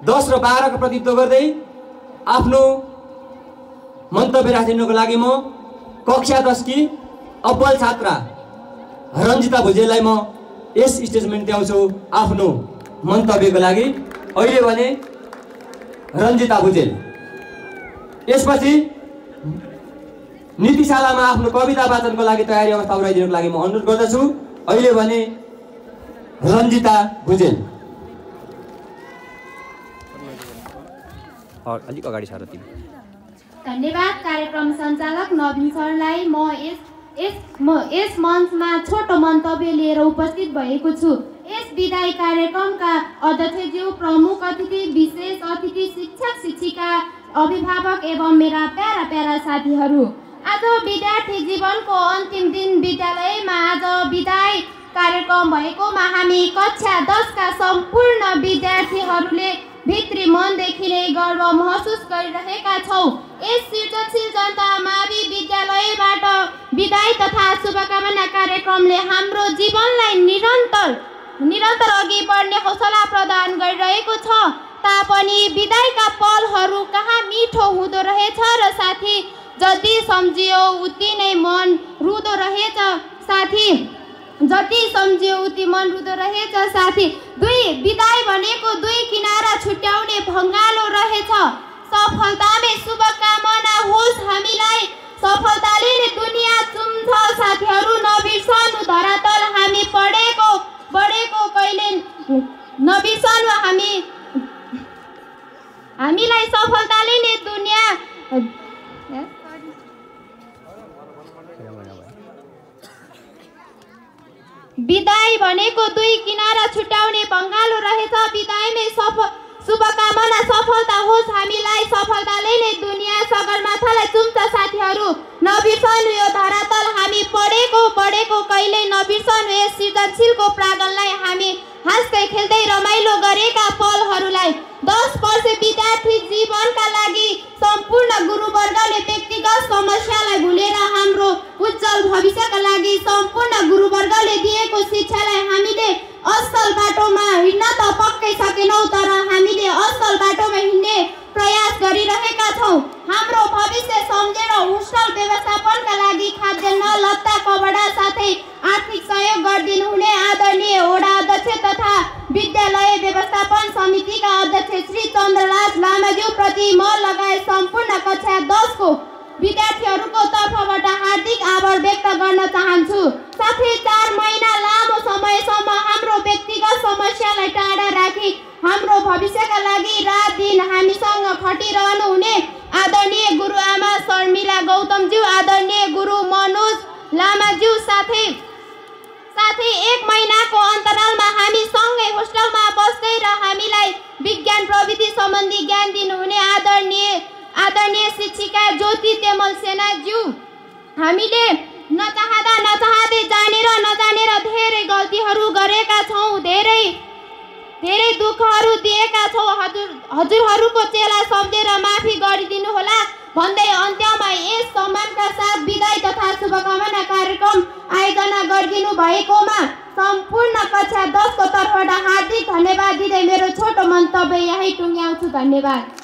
10 र 12 को प्रतिनिधित्व गर्दै आफ्नो मन्तव्य राखिदिनुको लागि म कक्षा 10 की अब्बल छात्रा रञ्जिता भुजेललाई म यस स्टेजमा निम्त्याउँछु आफ्नो मन्तव्यको लागि। अहिले भने रञ्जिता भुजेल, यसपछि नीतिशालामा आफ्नो कविता वाचनको लागि तयारी अवस्था पुर्याइदिनुको लागि म अनुरोध गर्दछु। अहिले भने रञ्जिता भुजेल। अलिक अगाडि सार तिमी। धन्यवाद कार्यक्रम सञ्चालक नवीन सरलाई। म यस मञ्चमा छोटो मन्तव्य लिएर उपस्थित भएको छु। यस विदाई कार्यक्रमका अध्यक्षज्यू, प्रमुख अतिथि, विशेष अतिथि, शिक्षक शिक्षिका, अभिभावक एवं मेरा प्यारा प्यारा साथीहरू, आज विद्यार्थी जीवनको अन्तिम दिन विद्यालयमा आज विदाई कार्यक्रम भएकोमा हामी कक्षा 10 का सम्पूर्ण विद्यार्थीहरूले भित्री मनदेखि नै गर्व महसुस गरिरहेका छौँ। यस सृजनशील जनता मावि विद्यालयबाट विदाई तथा शुभकामना कार्यक्रमले हाम्रो जीवनलाई निरन्तर अघि बढ्ने हौसला प्रदान गरिरहेको छ। तापनि विदाईका पलहरू कहाँ मिठो हुँदो रहेछ र साथी, जति सम्झियो उति नै मन रुदो रहेछ साथी, जति सम्झियो उति मन रुदो रहेछ साथी। विदाई भनेको दुई किनारा छुट्याउने भङ्गालो रहेछ। सफलतामै शुभकामना होस् हामीलाई, सफलताले नै दुनियाँ चुम्छ साथीहरू। नबिर्सनु धरातल हामी बढेको कहिले नबिर्सनु हामीलाई सफलताले नै दुनियाँ। विदाई भनेको दुई किनारा छुट्याउने भङ्गालो रहेछ। विदाईमै शुभकामना, सफलता होस् हामीलाई, सफलताले नै दुनियाँ सगरमाथालाई चुम्छ साथीहरू। नबिर्सनु यो धरातल हामी बढेको कहिल्यै नबिर्सनु यस सृजनशीलको प्राङ्गणलाई, हामी हाँस्दै खेल्दै रमाइलो गरेका पलहरूलाई। 10 वर्ष विद्यार्थी जीवनका लागि सम्पूर्ण गुरुवर्गले व्यक्तिगत समस्यालाई भुलेर हाम्रो उज्जवल भविष्यका लागि सम्पूर्ण गुरुवर्गले दिएको शिक्षालाई हामीले असल बाटोमा हिँड्न त पक्कै सकेनौँ, तर हामीले असल बाटोमा हिँड्ने प्रयास गरिरहेका छौँ। हाम्रो भविष्य सम्झेर होस्टल व्यवस्थापनका लागि खाद्यान्न, लत्ता, कपडा साथै आर्थिक सहयोग गरिदिनु हुने आदरणीय वडा अध्यक्ष तथा विद्यालय व्यवस्थापन समितिका अध्यक्ष श्री चन्द्रराज लामाज्यू प्रति म लगायत सम्पूर्ण कक्षा 10 को विद्यार्थीहरूको तर्फबाट हार्दिक आभार व्यक्त गर्न चाहन्छु। साथै 4 महिना लामो समयसम्म हाम्रो व्यक्तिगत समस्यालाई टाढा राखी हाम्रो भविष्यका लागि रात दिन हामीसँग खटिरहनु हुने आदरणीय गुरुआमा शर्मिला गौतमज्यू, आदरणीय गुरु मनोज लामाज्यू, साथै 1 महिनाको अन्तरालमा हामी सँगै होस्टलमा बस्दै र हामीलाई विज्ञान प्रविधि सम्बन्धी ज्ञान दिनुहुने आदरणीय शिक्षिका ज्योति तेमल सेनाज्यू, हामीले नचाहँदै जानेर नजानेर धेरै गल्तीहरू गरेका छौँ, धेरै दुःखहरू दिएका छौँ। हजुरहरूको चेला सम्झेर माफी गरिदिनु होला भन्दै अन्त्यमा यस सम्मानका साथ विदाई तथा शुभकामना कार्यक्रम आयोजना गरिदिनु भएकोमा सम्पूर्ण कक्षा 10 को तर्फबाट हार्दिक धन्यवाद दिँदै मेरो छोटो मन्तव्य यही टुङ्ग्याउँछु। धन्यवाद।